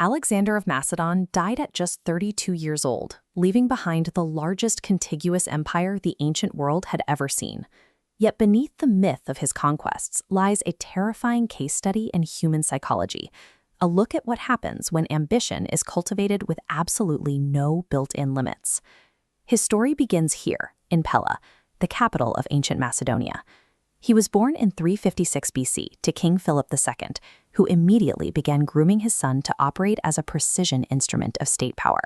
Alexander of Macedon died at just 32 years old, leaving behind the largest contiguous empire the ancient world had ever seen. Yet beneath the myth of his conquests lies a terrifying case study in human psychology, a look at what happens when ambition is cultivated with absolutely no built-in limits. His story begins here, in Pella, the capital of ancient Macedonia. He was born in 356 BC to King Philip II, who immediately began grooming his son to operate as a precision instrument of state power.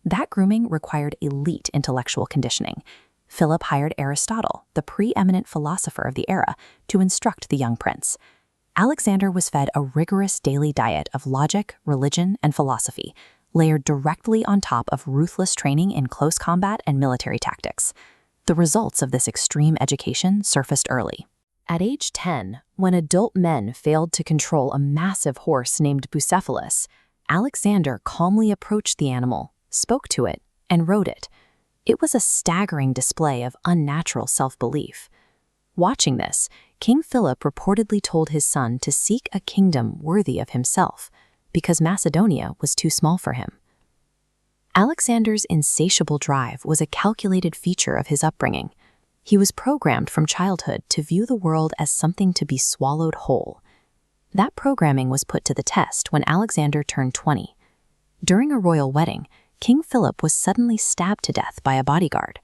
That grooming required elite intellectual conditioning. Philip hired Aristotle, the preeminent philosopher of the era, to instruct the young prince. Alexander was fed a rigorous daily diet of logic, religion, and philosophy, layered directly on top of ruthless training in close combat and military tactics. The results of this extreme education surfaced early. At age 10, when adult men failed to control a massive horse named Bucephalus, Alexander calmly approached the animal, spoke to it, and rode it. It was a staggering display of unnatural self-belief. Watching this, King Philip reportedly told his son to seek a kingdom worthy of himself, because Macedonia was too small for him. Alexander's insatiable drive was a calculated feature of his upbringing. He was programmed from childhood to view the world as something to be swallowed whole. That programming was put to the test when Alexander turned 20. During a royal wedding, King Philip was suddenly stabbed to death by a bodyguard.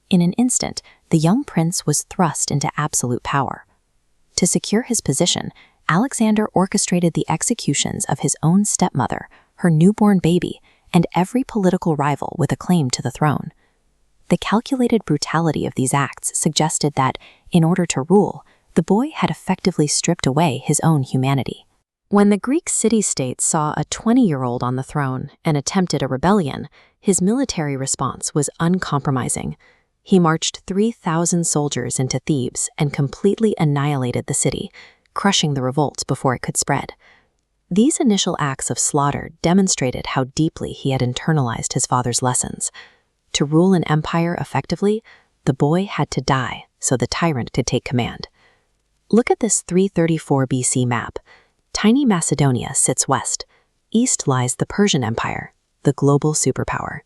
In an instant, the young prince was thrust into absolute power. To secure his position, Alexander orchestrated the executions of his own stepmother, her newborn baby, and every political rival with a claim to the throne. The calculated brutality of these acts suggested that, in order to rule, the boy had effectively stripped away his own humanity. When the Greek city-state saw a 20-year-old on the throne and attempted a rebellion, his military response was uncompromising. He marched 3,000 soldiers into Thebes and completely annihilated the city, crushing the revolt before it could spread. These initial acts of slaughter demonstrated how deeply he had internalized his father's lessons. To rule an empire effectively, the boy had to die so the tyrant could take command. Look at this 334 BC map. Tiny Macedonia sits west. East lies the Persian Empire, the global superpower.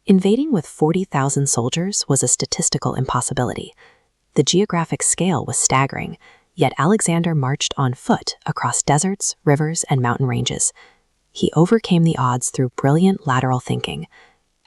Invading with 40,000 soldiers was a statistical impossibility. The geographic scale was staggering, yet Alexander marched on foot across deserts, rivers, and mountain ranges. He overcame the odds through brilliant lateral thinking.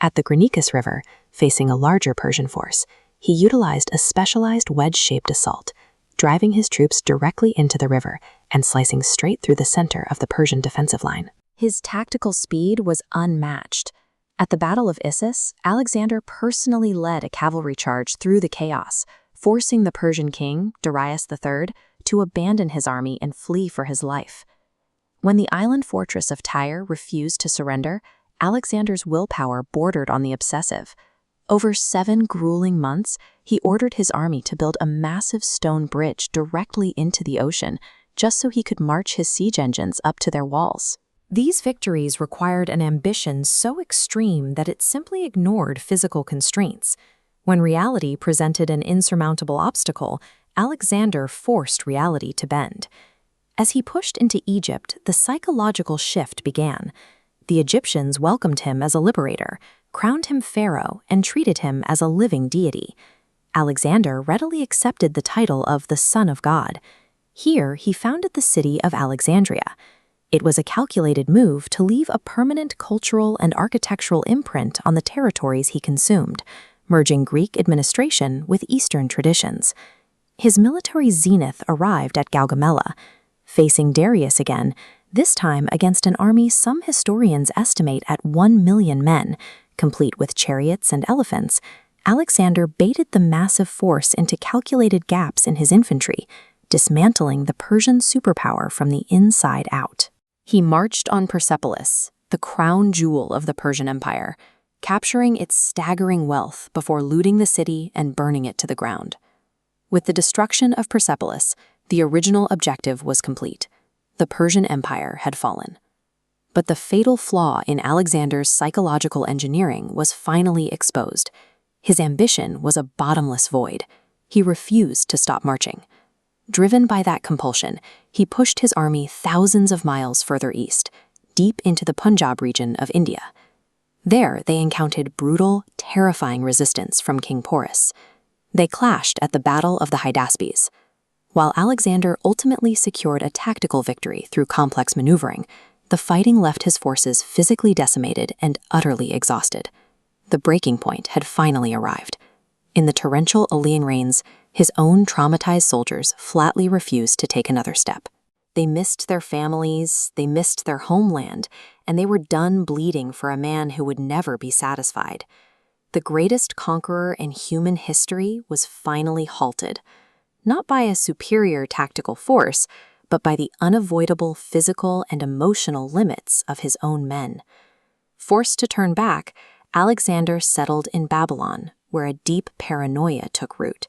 At the Granicus River, facing a larger Persian force, he utilized a specialized wedge-shaped assault, driving his troops directly into the river and slicing straight through the center of the Persian defensive line. His tactical speed was unmatched. At the Battle of Issus, Alexander personally led a cavalry charge through the chaos, forcing the Persian king, Darius III, to abandon his army and flee for his life. When the island fortress of Tyre refused to surrender, Alexander's willpower bordered on the obsessive. Over 7 grueling months, he ordered his army to build a massive stone bridge directly into the ocean, just so he could march his siege engines up to their walls. These victories required an ambition so extreme that it simply ignored physical constraints. When reality presented an insurmountable obstacle, Alexander forced reality to bend. As he pushed into Egypt, the psychological shift began. The Egyptians welcomed him as a liberator, crowned him pharaoh, and treated him as a living deity. Alexander readily accepted the title of the Son of God. Here, he founded the city of Alexandria. It was a calculated move to leave a permanent cultural and architectural imprint on the territories he consumed, merging Greek administration with Eastern traditions. His military zenith arrived at Gaugamela. Facing Darius again, this time against an army some historians estimate at 1 million men, complete with chariots and elephants, Alexander baited the massive force into calculated gaps in his infantry, dismantling the Persian superpower from the inside out. He marched on Persepolis, the crown jewel of the Persian Empire, capturing its staggering wealth before looting the city and burning it to the ground. With the destruction of Persepolis, the original objective was complete. The Persian Empire had fallen. But the fatal flaw in Alexander's psychological engineering was finally exposed. His ambition was a bottomless void. He refused to stop marching. Driven by that compulsion, he pushed his army thousands of miles further east, deep into the Punjab region of India. There, they encountered brutal, terrifying resistance from King Porus. They clashed at the Battle of the Hydaspes. While Alexander ultimately secured a tactical victory through complex maneuvering, the fighting left his forces physically decimated and utterly exhausted. The breaking point had finally arrived. In the torrential Aleian rains, his own traumatized soldiers flatly refused to take another step. They missed their families, they missed their homeland, and they were done bleeding for a man who would never be satisfied. The greatest conqueror in human history was finally halted, not by a superior tactical force, but by the unavoidable physical and emotional limits of his own men. Forced to turn back, Alexander settled in Babylon, where a deep paranoia took root.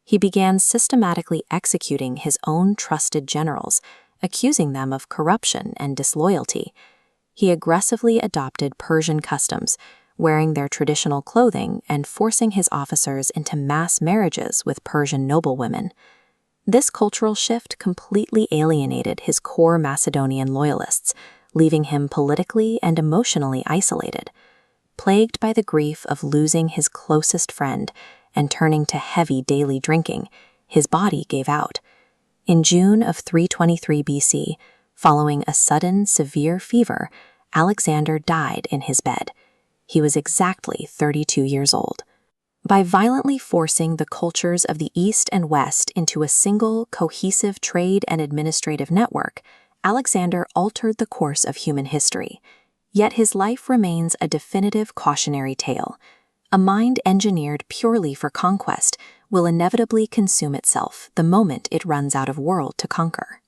He began systematically executing his own trusted generals, accusing them of corruption and disloyalty. He aggressively adopted Persian customs, wearing their traditional clothing and forcing his officers into mass marriages with Persian noblewomen. This cultural shift completely alienated his core Macedonian loyalists, leaving him politically and emotionally isolated. Plagued by the grief of losing his closest friend and turning to heavy daily drinking, his body gave out. In June of 323 BC, following a sudden, severe fever, Alexander died in his bed. He was exactly 32 years old. By violently forcing the cultures of the East and West into a single, cohesive trade and administrative network, Alexander altered the course of human history. Yet his life remains a definitive cautionary tale. A mind engineered purely for conquest will inevitably consume itself the moment it runs out of world to conquer.